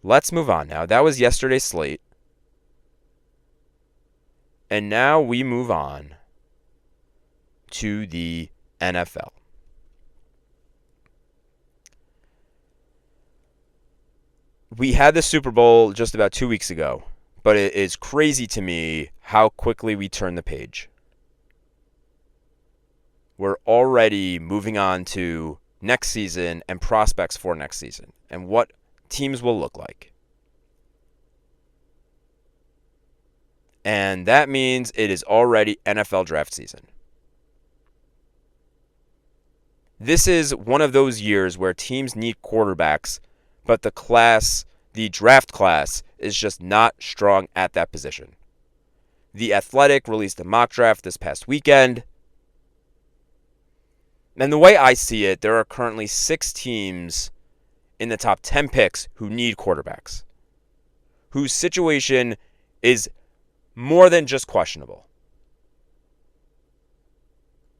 let's move on now. That was yesterday's slate. And now we move on to the NFL. We had the Super Bowl just about 2 weeks ago, but it is crazy to me how quickly we turn the page. We're already moving on to next season and prospects for next season and what teams will look like. And that means it is already NFL draft season. This is one of those years where teams need quarterbacks, but the draft class, is just not strong at that position. The Athletic released a mock draft this past weekend. And the way I see it, there are currently 6 teams in the top 10 picks who need quarterbacks, whose situation is more than just questionable.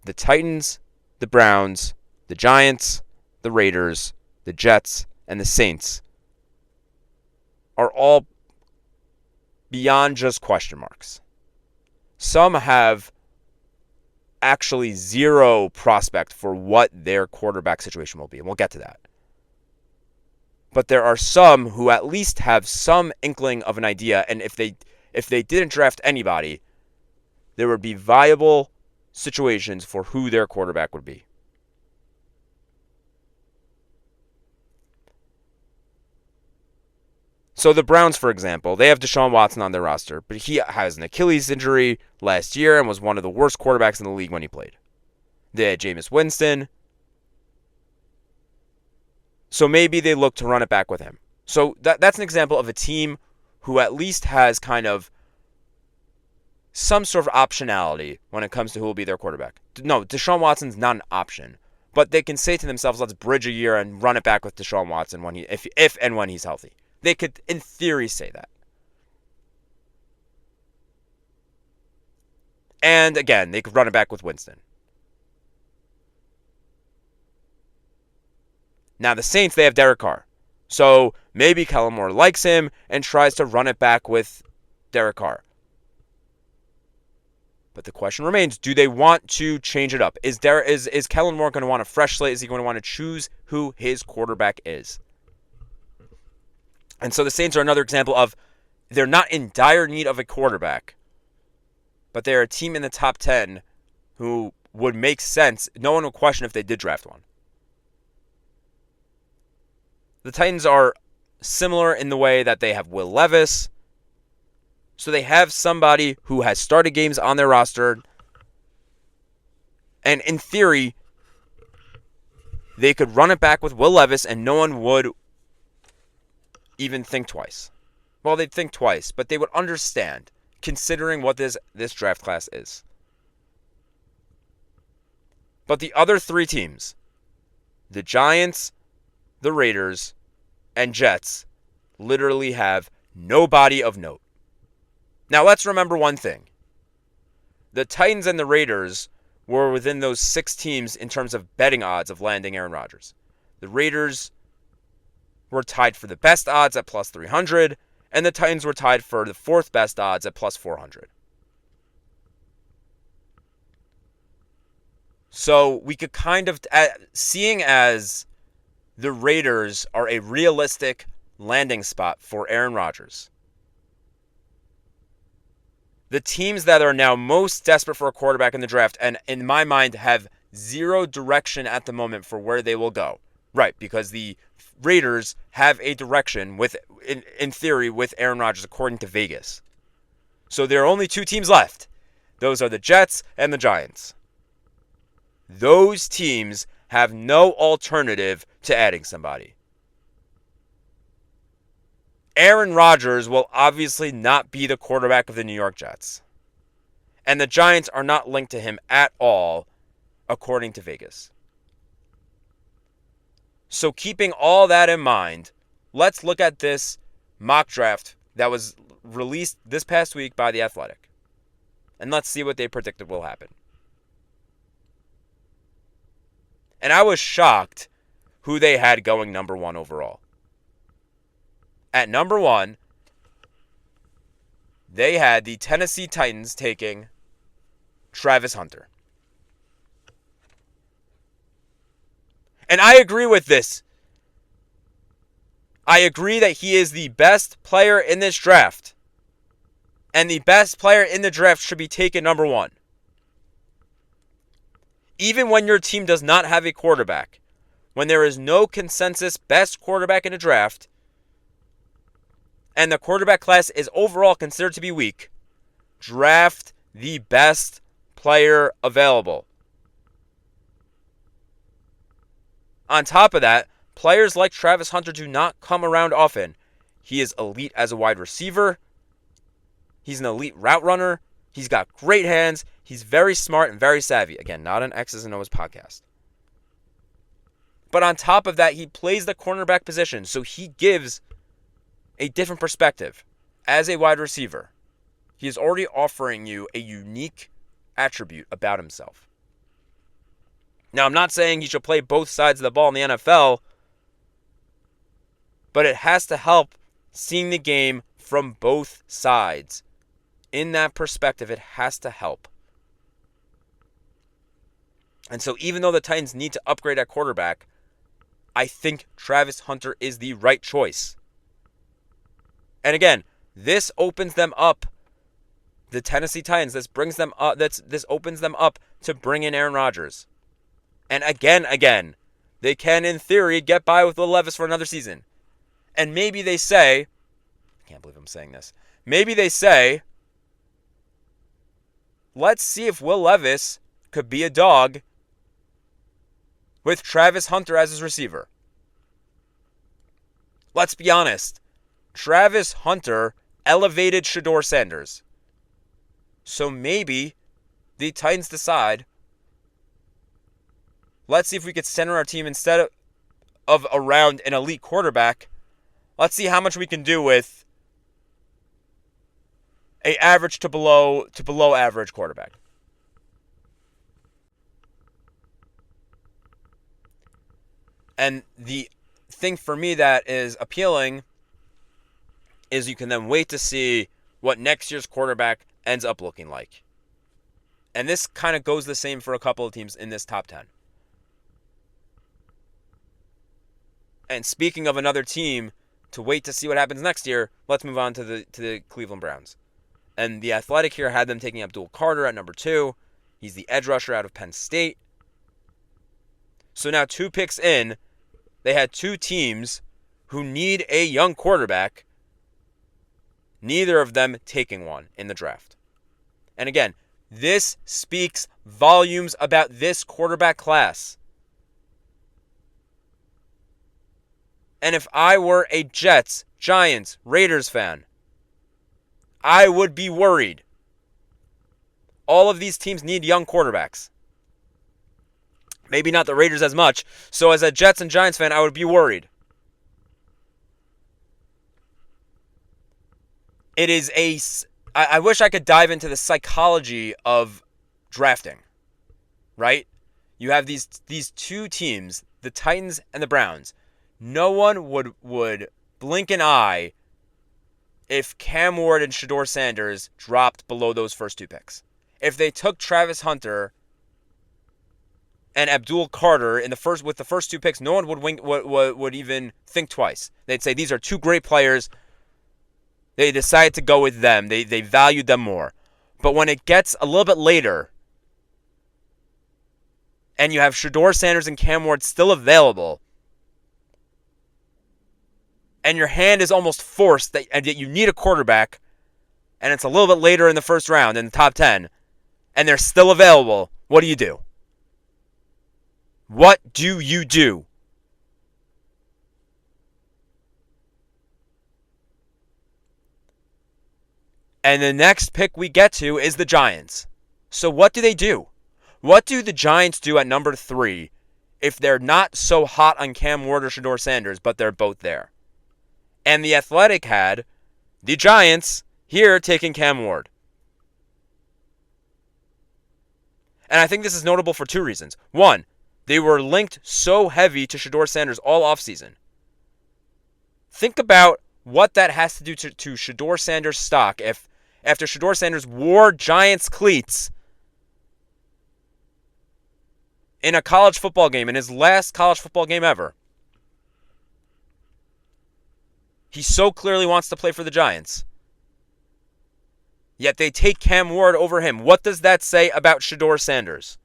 The Titans, the Browns, the Giants, the Raiders, the Jets, and the Saints are all beyond just question marks. Some have actually zero prospect for what their quarterback situation will be, and we'll get to that. But there are some who at least have some inkling of an idea, and if they didn't draft anybody, there would be viable situations for who their quarterback would be. So the Browns, for example, they have Deshaun Watson on their roster, but he has an Achilles injury last year and was one of the worst quarterbacks in the league when he played. They had Jameis Winston. So maybe they look to run it back with him. So that's an example of a team who at least has kind of some sort of optionality when it comes to who will be their quarterback. No, Deshaun Watson's not an option. But they can say to themselves, let's bridge a year and run it back with Deshaun Watson if and when he's healthy. They could, in theory, say that. And again, they could run it back with Winston. Now, the Saints, they have Derek Carr. So maybe Kellen Moore likes him and tries to run it back with Derek Carr. But the question remains, do they want to change it up? Is Kellen Moore going to want a fresh slate? Is he going to want to choose who his quarterback is? And so the Saints are another example of they're not in dire need of a quarterback, but they're a team in the top 10 who would make sense. No one will question if they did draft one. The Titans are similar in the way that they have Will Levis. So they have somebody who has started games on their roster. And in theory, they could run it back with Will Levis and no one would even think twice. Well, they'd think twice, but they would understand, considering what this draft class is. But the other 3 teams, the Giants, the Raiders, and Jets, literally have nobody of note. Now, let's remember one thing. The Titans and the Raiders were within those 6 teams in terms of betting odds of landing Aaron Rodgers. The Raiders were tied for the best odds at plus 300, and the Titans were tied for the 4th best odds at plus 400. So we could kind of, seeing as the Raiders are a realistic landing spot for Aaron Rodgers, the teams that are now most desperate for a quarterback in the draft, and in my mind have zero direction at the moment for where they will go. Right, because the Raiders have a direction in theory with Aaron Rodgers according to Vegas. So there are only 2 teams left. Those are the Jets and the Giants. Those teams have no alternative to adding somebody. Aaron Rodgers will obviously not be the quarterback of the New York Jets. And the Giants are not linked to him at all, according to Vegas. So keeping all that in mind, let's look at this mock draft that was released this past week by The Athletic. And let's see what they predicted will happen. And I was shocked who they had going number 1 overall. At number 1, they had the Tennessee Titans taking Travis Hunter. And I agree with this. I agree that he is the best player in this draft. And the best player in the draft should be taken number 1. Even when your team does not have a quarterback, when there is no consensus best quarterback in the draft, and the quarterback class is overall considered to be weak, draft the best player available. On top of that, players like Travis Hunter do not come around often. He is elite as a wide receiver. He's an elite route runner. He's got great hands. He's very smart and very savvy. Again, not an X's and O's podcast. But on top of that, he plays the cornerback position, so he gives a different perspective as a wide receiver. He is already offering you a unique attribute about himself. Now, I'm not saying he should play both sides of the ball in the NFL, but it has to help seeing the game from both sides. In that perspective, it has to help. And so even though the Titans need to upgrade at quarterback, I think Travis Hunter is the right choice. And again, this opens them up. The Tennessee Titans, this opens them up to bring in Aaron Rodgers. And again, they can, in theory, get by with Will Levis for another season. And maybe they say, I can't believe I'm saying this, maybe they say, let's see if Will Levis could be a dog with Travis Hunter as his receiver. Let's be honest. Travis Hunter elevated Shedeur Sanders. So maybe the Titans decide, let's see if we could center our team instead of around an elite quarterback. Let's see how much we can do with a average to below average quarterback. And the thing for me that is appealing is you can then wait to see what next year's quarterback ends up looking like. And this kind of goes the same for a couple of teams in this top 10. And speaking of another team to wait to see what happens next year, let's move on to the Cleveland Browns. And the Athletic here had them taking Abdul Carter at number 2. He's the edge rusher out of Penn State. So now 2 picks in, they had 2 teams who need a young quarterback, neither of them taking one in the draft. And again, this speaks volumes about this quarterback class. And if I were a Jets, Giants, Raiders fan, I would be worried. All of these teams need young quarterbacks. Maybe not the Raiders as much. So as a Jets and Giants fan, I would be worried. It is I wish I could dive into the psychology of drafting. Right? You have these 2 teams, the Titans and the Browns. No one would blink an eye if Cam Ward and Shedeur Sanders dropped below those first 2 picks. If they took Travis Hunter and Abdul Carter with the first 2 picks, no one would even think twice. They'd say these are 2 great players. They decided to go with them. They valued them more. But when it gets a little bit later, and you have Shedeur Sanders and Cam Ward still available, and your hand is almost forced that you need a quarterback, and it's a little bit later in the first round in the top 10, and they're still available, what do you do? What do you do? And the next pick we get to is the Giants. So what do they do? What do the Giants do at number 3 if they're not so hot on Cam Ward or Shedeur Sanders, but they're both there? And the Athletic had the Giants here taking Cam Ward. And I think this is notable for 2 reasons. 1, they were linked so heavy to Shedeur Sanders all offseason. Think about what that has to do to Shedeur Sanders' stock if after Shedeur Sanders wore Giants cleats in a college football game, in his last college football game ever. He so clearly wants to play for the Giants. Yet they take Cam Ward over him. What does that say about Shedeur Sanders?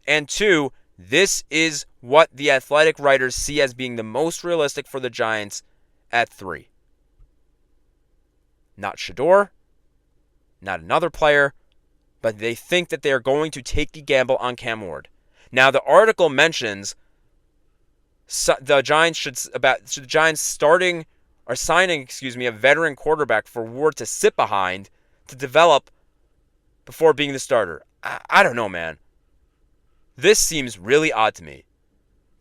And two, this is what the Athletic writers see as being the most realistic for the Giants at 3. Not Shedeur, not another player, but they think that they are going to take the gamble on Cam Ward. Now, the article mentions the Giants signing a veteran quarterback for Ward to sit behind to develop before being the starter. I don't know, man. This seems really odd to me.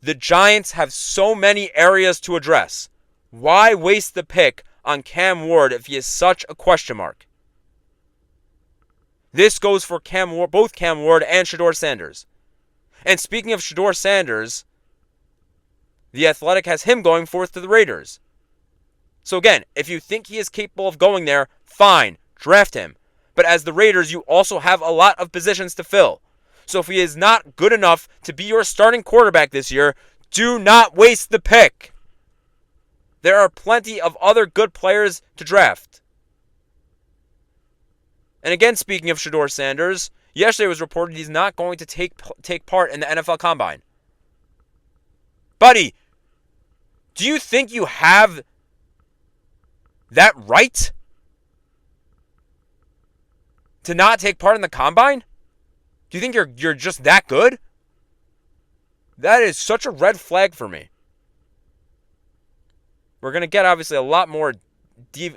The Giants have so many areas to address. Why waste the pick on Cam Ward if he is such a question mark? This goes for both Cam Ward and Shedeur Sanders. And speaking of Shedeur Sanders, the Athletic has him going forth to the Raiders. So again, if you think he is capable of going there, fine, draft him. But as the Raiders, you also have a lot of positions to fill. So if he is not good enough to be your starting quarterback this year, do not waste the pick. There are plenty of other good players to draft. And again, speaking of Shedeur Sanders, yesterday it was reported he's not going to take part in the NFL Combine. Buddy, do you think you have that right to not take part in the Combine? Do you think you're just that good? That is such a red flag for me. We're going to get obviously a lot more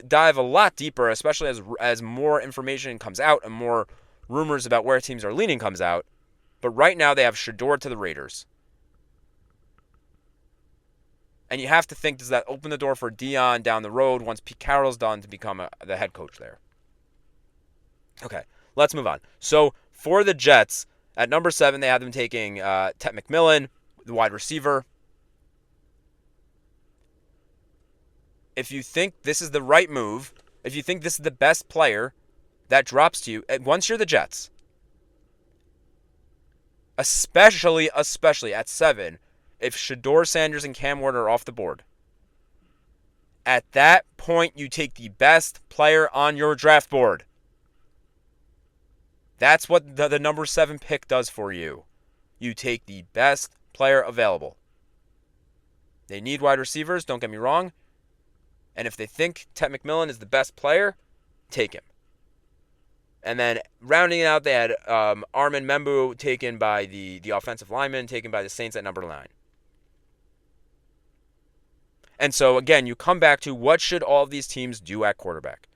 dive a lot deeper, especially as more information comes out and more rumors about where teams are leaning comes out. But right now they have Shedeur to the Raiders. And you have to think, does that open the door for Dion down the road once Pete Carroll's done to become the head coach there? Okay, let's move on. So for the Jets, at number 7, they have them taking Tet McMillan, the wide receiver. If you think this is the right move, if you think this is the best player that drops to you, once you're the Jets, especially at 7, if Shedeur Sanders and Cam Ward are off the board, at that point you take the best player on your draft board. That's what the number 7 pick does for you. You take the best player available. They need wide receivers, don't get me wrong. And if they think Tet McMillan is the best player, take him. And then rounding it out, they had Armin Membu taken by the offensive lineman, taken by the Saints at number 9. And so, again, you come back to what should all of these teams do at quarterback?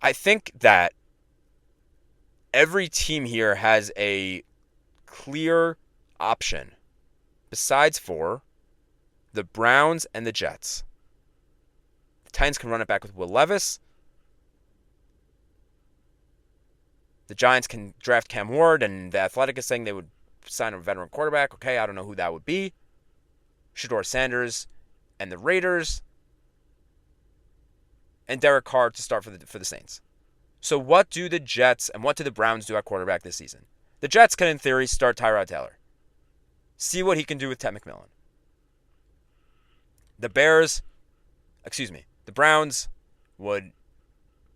I think that every team here has a clear option besides for the Browns and the Jets. The Titans can run it back with Will Levis. The Giants can draft Cam Ward, and the Athletic is saying they would sign a veteran quarterback. Okay, I don't know who that would be. Shedeur Sanders and the Raiders. And Derek Carr to start for the Saints. So what do the Jets and what do the Browns do at quarterback this season? The Jets can, in theory, start Tyrod Taylor. See what he can do with Tet McMillan. The Browns would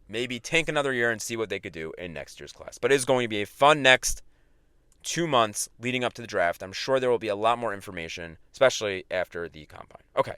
maybe tank another year and see what they could do in next year's class. But it is going to be a fun next 2 months leading up to the draft. I'm sure there will be a lot more information, especially after the combine. Okay.